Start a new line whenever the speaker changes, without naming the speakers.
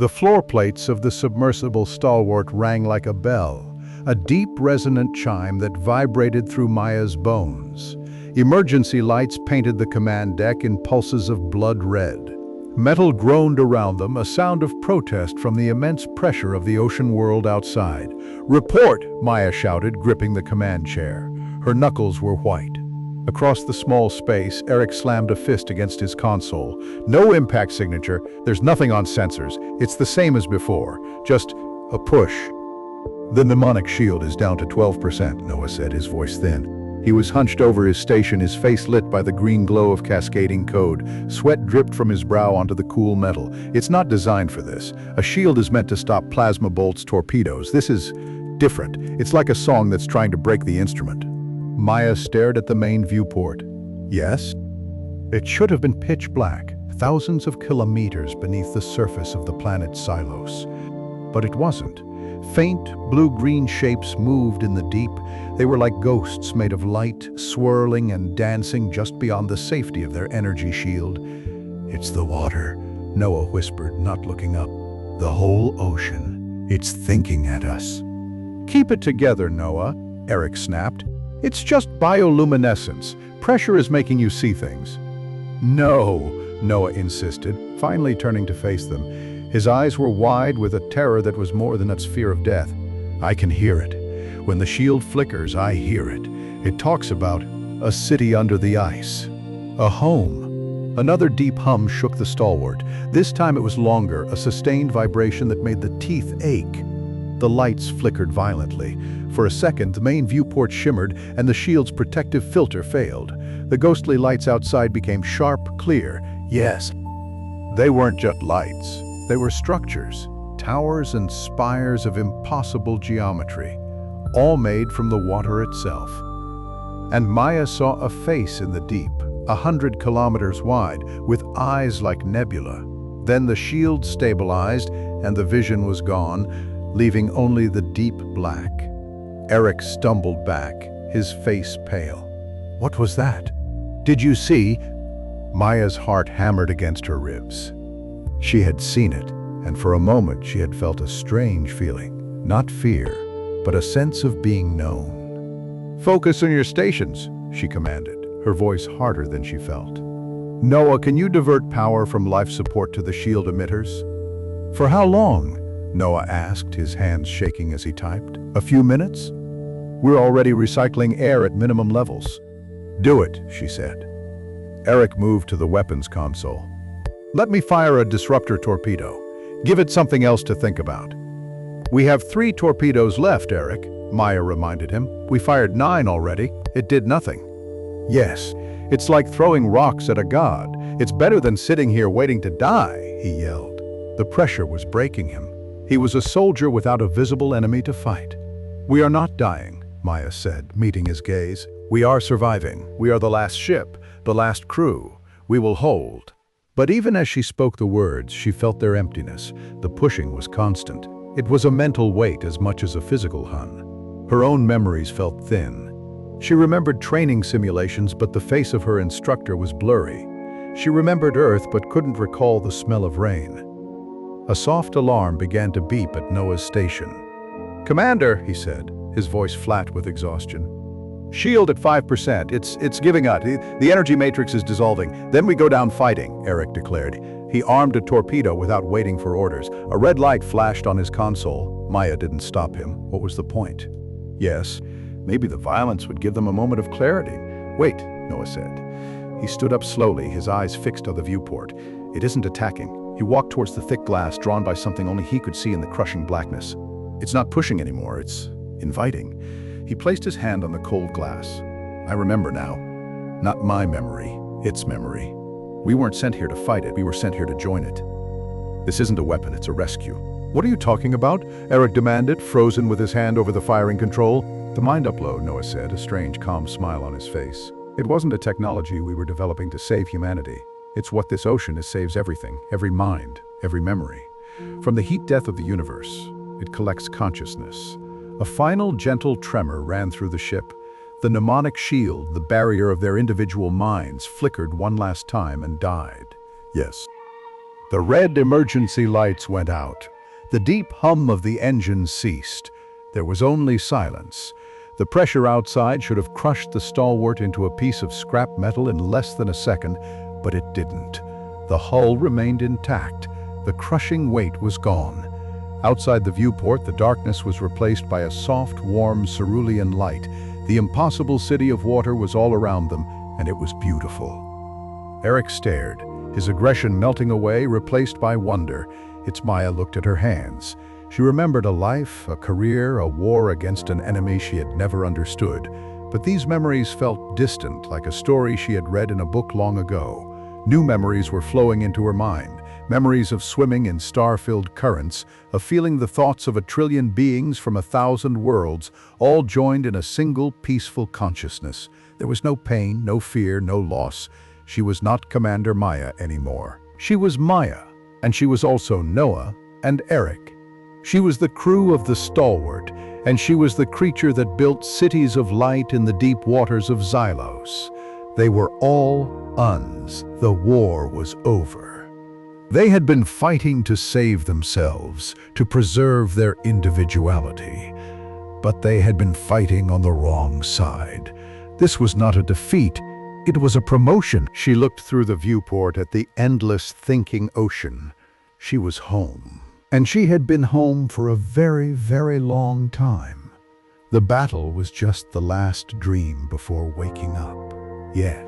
The floor plates of the submersible stalwart rang like a bell, a deep resonant chime that vibrated through Maya's bones. Emergency lights painted the command deck in pulses of blood red. Metal groaned around them, a sound of protest from the immense pressure of the ocean world outside. "Report!" Maya shouted, gripping the command chair. Her knuckles were white. Across the small space, Eric slammed a fist against his console. "No impact signature, there's nothing on sensors. It's the same as before, just a push." "The mnemonic shield is down to 12%, Noah said, his voice thin. He was hunched over his station, his face lit by the green glow of cascading code. Sweat dripped from his brow onto the cool metal. "It's not designed for this. A shield is meant to stop plasma bolts, torpedoes. This is different. It's like a song that's trying to break the instrument." Maya stared at the main viewport. "Yes?" It should have been pitch black, thousands of kilometers beneath the surface of the planet Silos. But it wasn't. Faint, blue-green shapes moved in the deep. They were like ghosts made of light, swirling and dancing just beyond the safety of their energy shield. "It's the water," Noah whispered, not looking up. "The whole ocean. It's thinking at us." "Keep it together, Noah," Eric snapped. "It's just bioluminescence. Pressure is making you see things." "No," Noah insisted, finally turning to face them. His eyes were wide with a terror that was more than its fear of death. "I can hear it. When the shield flickers, I hear it. It talks about a city under the ice. A home." Another deep hum shook the stalwart. This time it was longer, a sustained vibration that made the teeth ache. The lights flickered violently. For a second, the main viewport shimmered and the shield's protective filter failed. The ghostly lights outside became sharp, clear. Yes, they weren't just lights. They were structures, towers and spires of impossible geometry, all made from the water itself. And Maya saw a face in the deep, 100 kilometers wide, with eyes like nebula. Then the shield stabilized and the vision was gone, leaving only the deep black. Eric stumbled back, his face pale. "What was that? Did you see?" Maya's heart hammered against her ribs. She had seen it, and for a moment she had felt a strange feeling. Not fear, but a sense of being known. "Focus on your stations," she commanded, her voice harder than she felt. "Noah, can you divert power from life support to the shield emitters?" "For how long?" Noah asked, his hands shaking as he typed. "A few minutes? We're already recycling air at minimum levels." "Do it," she said. Eric moved to the weapons console. "Let me fire a disruptor torpedo. Give it something else to think about." "We have 3 torpedoes left, Eric," Maya reminded him. "We fired 9 already. It did nothing." "Yes, it's like throwing rocks at a god. It's better than sitting here waiting to die," he yelled. The pressure was breaking him. He was a soldier without a visible enemy to fight. "We are not dying," Maya said, meeting his gaze. "We are surviving. We are the last ship, the last crew. We will hold." But even as she spoke the words, she felt their emptiness. The pushing was constant. It was a mental weight as much as a physical one. Her own memories felt thin. She remembered training simulations, but the face of her instructor was blurry. She remembered Earth, but couldn't recall the smell of rain. A soft alarm began to beep at Noah's station. "Commander," he said, his voice flat with exhaustion. "Shield at 5%. It's giving up. The energy matrix is dissolving. Then we go down fighting," Eric declared. He armed a torpedo without waiting for orders. A red light flashed on his console. Maya didn't stop him. What was the point? Yes, maybe the violence would give them a moment of clarity. "Wait," Noah said. He stood up slowly, his eyes fixed on the viewport. "It isn't attacking." He walked towards the thick glass, drawn by something only he could see in the crushing blackness. "It's not pushing anymore, it's inviting." He placed his hand on the cold glass. "I remember now. Not my memory, its memory. We weren't sent here to fight it, we were sent here to join it. This isn't a weapon, it's a rescue." "What are you talking about?" Eric demanded, frozen with his hand over the firing control. "The mind upload," Noah said, a strange, calm smile on his face. "It wasn't a technology we were developing to save humanity. It's what this ocean is, saves everything, every mind, every memory. From the heat death of the universe, it collects consciousness." A final, gentle tremor ran through the ship. The mnemonic shield, the barrier of their individual minds, flickered one last time and died. Yes. The red emergency lights went out. The deep hum of the engine ceased. There was only silence. The pressure outside should have crushed the stalwart into a piece of scrap metal in less than a second, but it didn't. The hull remained intact. The crushing weight was gone. Outside the viewport, the darkness was replaced by a soft, warm cerulean light. The impossible city of water was all around them, and it was beautiful. Eric stared, his aggression melting away, replaced by wonder. Maya looked at her hands. She remembered a life, a career, a war against an enemy she had never understood. But these memories felt distant, like a story she had read in a book long ago. New memories were flowing into her mind. Memories of swimming in star-filled currents, of feeling the thoughts of 1 trillion beings from 1,000 worlds, all joined in a single peaceful consciousness. There was no pain, no fear, no loss. She was not Commander Maya anymore. She was Maya, and she was also Noah and Eric. She was the crew of the Stalwart, and she was the creature that built cities of light in the deep waters of Xylos. They were all uns. The war was over. They had been fighting to save themselves, to preserve their individuality. But they had been fighting on the wrong side. This was not a defeat, it was a promotion. She looked through the viewport at the endless thinking ocean. She was home. And she had been home for a very, very long time. The battle was just the last dream before waking up. Yet,